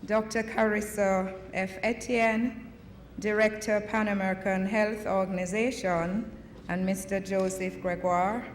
Dr. Carissa F. Etienne, Director, Pan American Health Organization, and Mr. Joseph Gregoire,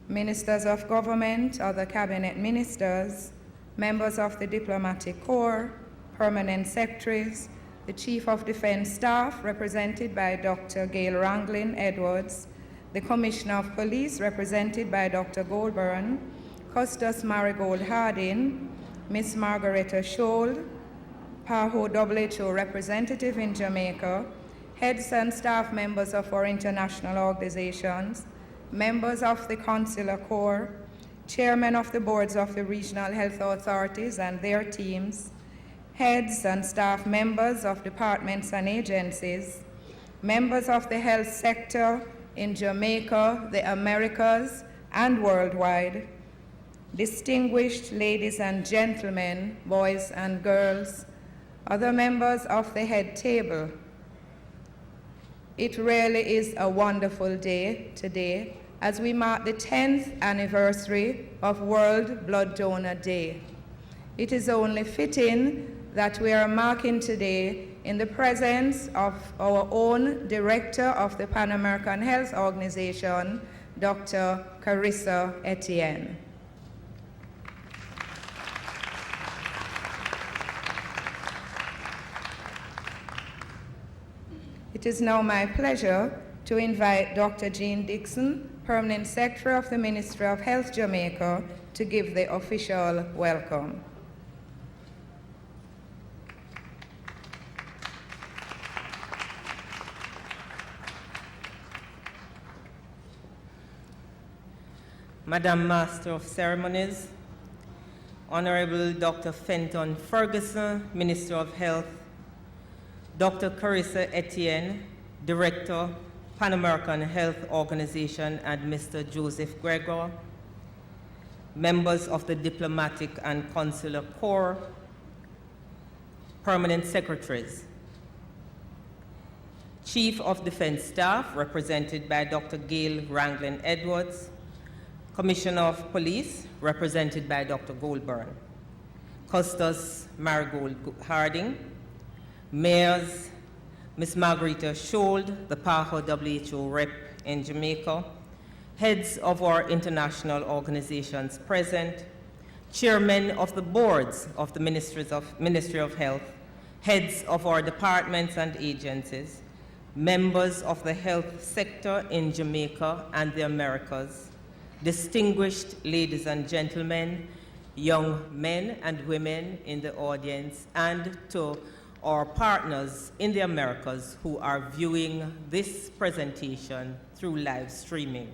Ministers of Government, other Cabinet Ministers, members of the Diplomatic Corps, Permanent Secretaries, the Chief of Defense Staff, represented by Dr. Gail Ranglin Edwards, the Commissioner of Police, represented by Dr. Goldburn, Custos Marigold Hardin, Ms. Margareta Scholl, PAHO WHO representative in Jamaica, heads and staff members of our international organizations, members of the Consular Corps, chairmen of the boards of the regional health authorities and their teams, heads and staff members of departments and agencies, members of the health sector in Jamaica, the Americas, and worldwide, distinguished ladies and gentlemen, boys and girls, other members of the head table. It really is a wonderful day today as we mark the 10th anniversary of World Blood Donor Day. It is only fitting that we are marking today in the presence of our own Director of the Pan American Health Organization, Dr. Carissa Etienne. It is now my pleasure to invite Dr. Jean Dixon, Permanent Secretary of the Ministry of Health Jamaica, to give the official welcome. Madam Master of Ceremonies, Honorable Dr. Fenton Ferguson, Minister of Health, Dr. Carissa Etienne, Director, Pan American Health Organization, and Mr. Joseph Gregoire, members of the Diplomatic and Consular Corps, Permanent Secretaries, Chief of Defense Staff, represented by Dr. Gail Ranglin Edwards, Commissioner of Police, represented by Dr. Goldburn, Custos Marigold Harding, Mayors, Ms. Margareta Scholl, the PAHO WHO rep in Jamaica, heads of our international organizations present, chairmen of the boards of the Ministry of Health, heads of our departments and agencies, members of the health sector in Jamaica and the Americas, distinguished ladies and gentlemen, young men and women in the audience, and to our partners in the Americas who are viewing this presentation through live streaming.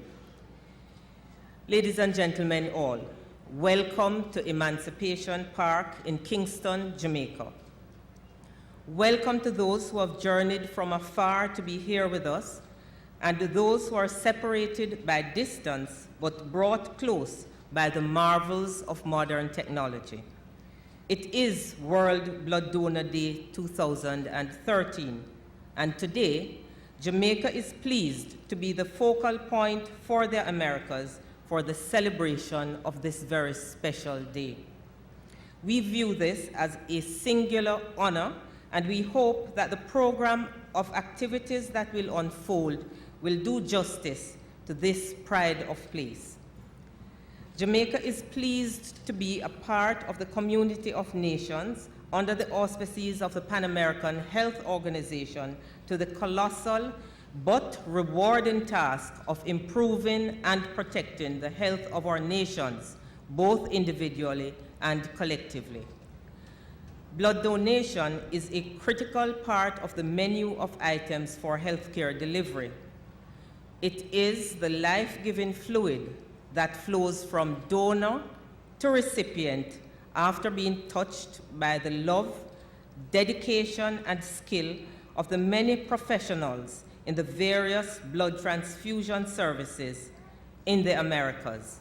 Ladies and gentlemen all, welcome to Emancipation Park in Kingston, Jamaica. Welcome to those who have journeyed from afar to be here with us, and to those who are separated by distance but brought close by the marvels of modern technology. It is World Blood Donor Day 2013, and today, Jamaica is pleased to be the focal point for the Americas for the celebration of this very special day. We view this as a singular honor, and we hope that the program of activities that will unfold will do justice to this pride of place. Jamaica is pleased to be a part of the community of nations under the auspices of the Pan American Health Organization to the colossal but rewarding task of improving and protecting the health of our nations, both individually and collectively. Blood donation is a critical part of the menu of items for healthcare delivery. It is the life-giving fluid that flows from donor to recipient after being touched by the love, dedication, and skill of the many professionals in the various blood transfusion services in the Americas.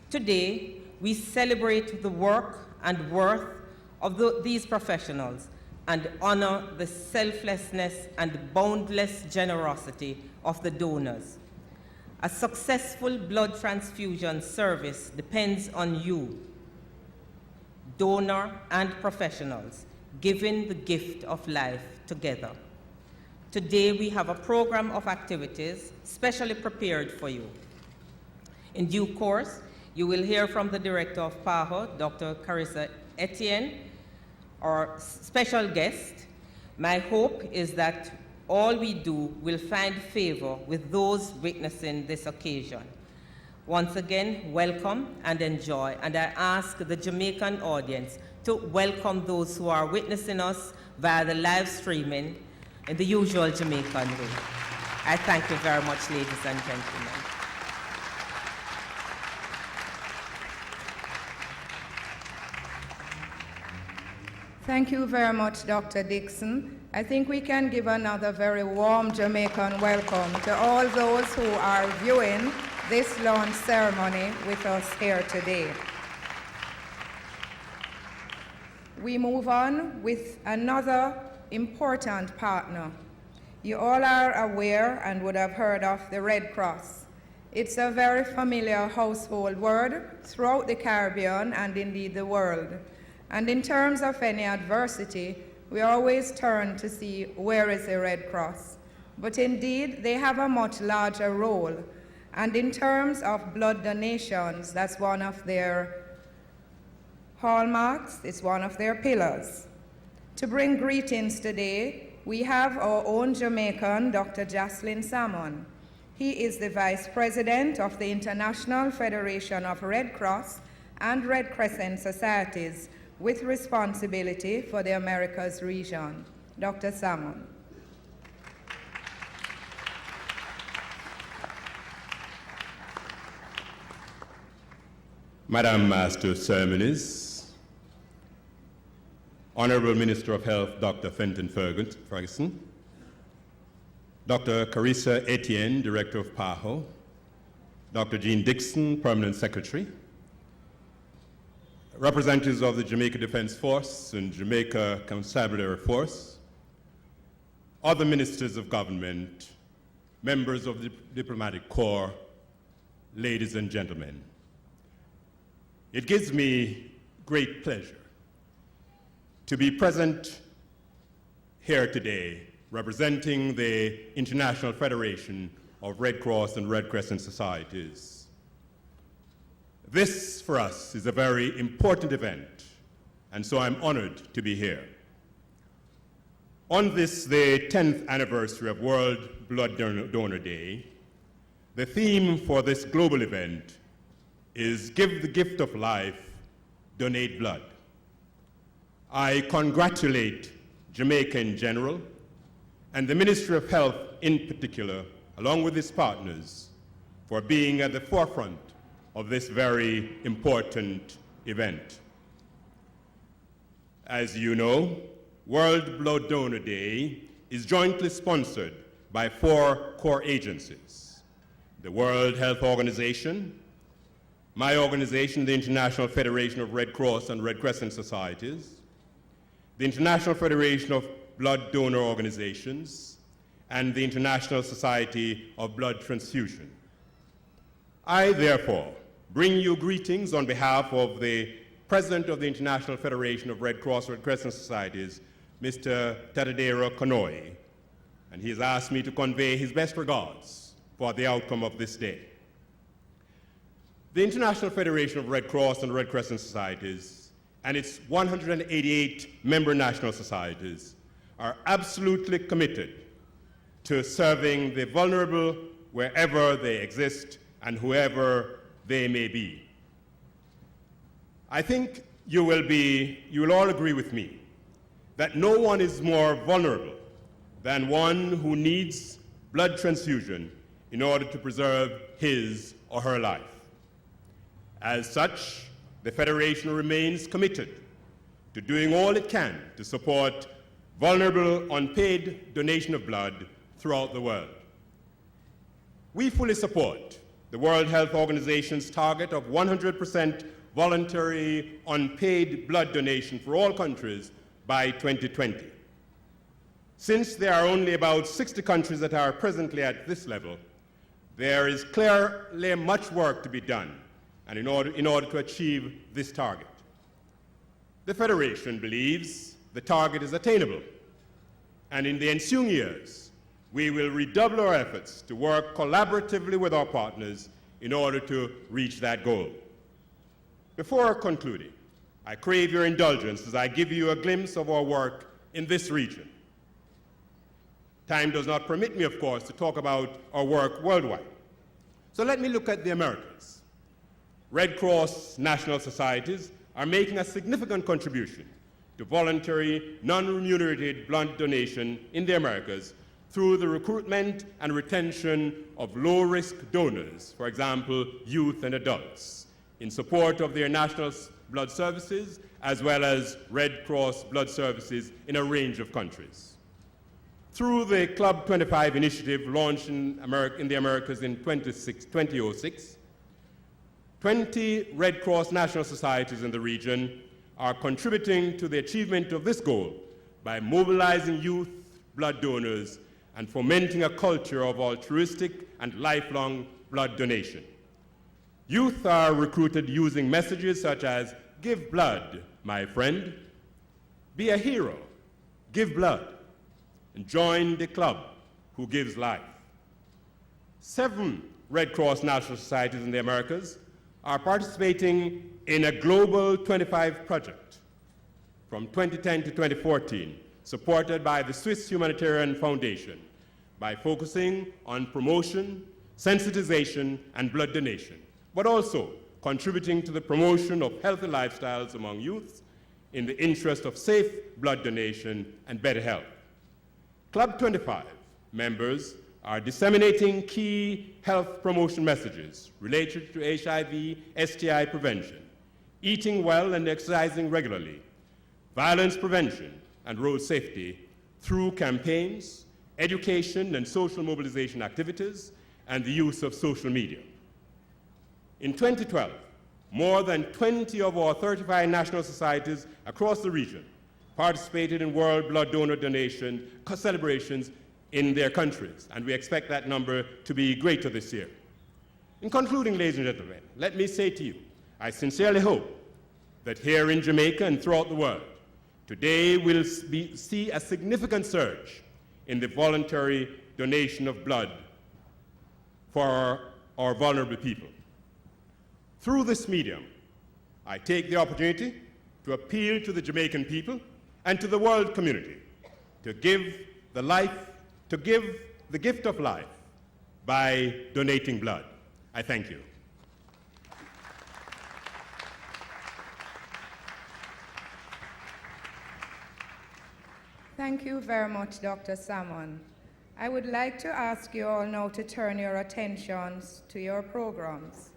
Today, we celebrate the work and worth of these professionals and honor the selflessness and boundless generosity of the donors. A successful blood transfusion service depends on you. donor, and professionals giving the gift of life together. Today, we have a program of activities specially prepared for you. In due course, you will hear from the Director of PAHO, Dr. Carissa Etienne, our special guest. My hope is that all we do will find favor with those witnessing this occasion. Once again, welcome and enjoy, and I ask the Jamaican audience to welcome those who are witnessing us via the live streaming in the usual Jamaican way. I thank you very much, ladies and gentlemen. Thank you very much, Dr. Dixon. I think we can give another very warm Jamaican welcome to all those who are viewing this launch ceremony with us here today. We move on with another important partner. You all are aware and would have heard of the Red Cross. It's a very familiar household word throughout the Caribbean and indeed the world. And in terms of any adversity, we always turn to see where is the Red Cross. But indeed, they have a much larger role. And in terms of blood donations, that's one of their hallmarks, it's one of their pillars. To bring greetings today, we have our own Jamaican, Dr. Jocelyn Salmon. He is the Vice President of the International Federation of Red Cross and Red Crescent Societies, with responsibility for the Americas region. Dr. Salmon. Madam Master of Ceremonies, Honorable Minister of Health, Dr. Fenton Ferguson, Dr. Carissa Etienne, Director of PAHO, Dr. Jean Dixon, Permanent Secretary, representatives of the Jamaica Defense Force and Jamaica Constabulary Force, other ministers of government, members of the Diplomatic Corps, ladies and gentlemen. It gives me great pleasure to be present here today representing the International Federation of Red Cross and Red Crescent Societies. This, for us, is a very important event, and so I'm honored to be here. On this, the 10th anniversary of World Blood Donor Day, the theme for this global event is Give the Gift of Life, Donate Blood. I congratulate Jamaica in general, and the Ministry of Health in particular, along with its partners, for being at the forefront of this very important event. As you know, World Blood Donor Day is jointly sponsored by 4 core agencies: the World Health Organization, my organization, the International Federation of Red Cross and Red Crescent Societies, the International Federation of Blood Donor Organizations, and the International Society of Blood Transfusion. I, therefore, bring you greetings on behalf of the President of the International Federation of Red Cross Red Crescent Societies, Mr. Tadadero Kanoi, and he has asked me to convey his best regards for the outcome of this day. The International Federation of Red Cross and Red Crescent Societies and its 188 member national societies are absolutely committed to serving the vulnerable wherever they exist and whoever they may be. I think you will all agree with me that no one is more vulnerable than one who needs blood transfusion in order to preserve his or her life. As such, the Federation remains committed to doing all it can to support vulnerable, unpaid donation of blood throughout the world. We fully support the World Health Organization's target of 100% voluntary, unpaid blood donation for all countries by 2020. Since there are only about 60 countries that are presently at this level, there is clearly much work to be done and in order to achieve this target. The Federation believes the target is attainable, and in the ensuing years, we will redouble our efforts to work collaboratively with our partners in order to reach that goal. Before concluding, I crave your indulgence as I give you a glimpse of our work in this region. Time does not permit me, of course, to talk about our work worldwide. So let me look at the Americas. Red Cross national societies are making a significant contribution to voluntary, non-remunerated blood donation in the Americas through the recruitment and retention of low-risk donors, for example, youth and adults, in support of their national blood services, as well as Red Cross blood services in a range of countries. Through the Club 25 initiative launched in the Americas in 2006, 20 Red Cross national societies in the region are contributing to the achievement of this goal by mobilizing youth blood donors and fomenting a culture of altruistic and lifelong blood donation. Youth are recruited using messages such as, "Give blood, my friend," "Be a hero, give blood," and "Join the club who gives life." 7 Red Cross national societies in the Americas are participating in a Global 25 project from 2010 to 2014, supported by the Swiss Humanitarian Foundation, by focusing on promotion, sensitization, and blood donation, but also contributing to the promotion of healthy lifestyles among youths in the interest of safe blood donation and better health. Club 25 members are disseminating key health promotion messages related to HIV, STI prevention, eating well and exercising regularly, violence prevention, and road safety through campaigns, education and social mobilization activities, and the use of social media. In 2012, more than 20 of our 35 national societies across the region participated in World Blood Donor Donation celebrations in their countries, and we expect that number to be greater this year. In concluding, ladies and gentlemen, let me say to you, I sincerely hope that here in Jamaica and throughout the world, today we'll see a significant surge in the voluntary donation of blood for our vulnerable people. Through this medium, I take the opportunity to appeal to the Jamaican people and to the world community to give the gift of life by donating blood. I thank you. Thank you very much, Dr. Salmon. I would like to ask you all now to turn your attentions to your programs.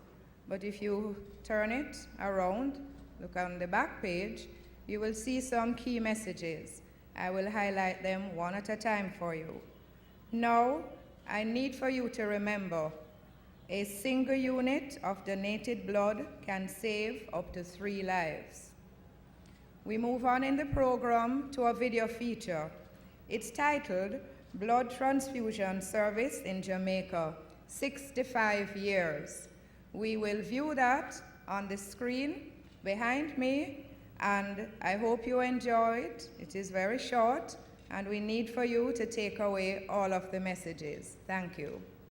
But if you turn it around, look on the back page, you will see some key messages. I will highlight them one at a time for you. Now, I need for you to remember, a single unit of donated blood can save up to 3 lives. We move on in the program to a video feature. It's titled Blood Transfusion Service in Jamaica, 65 Years. We will view that on the screen behind me, and I hope you enjoy it. It is very short, and we need for you to take away all of the messages. Thank you.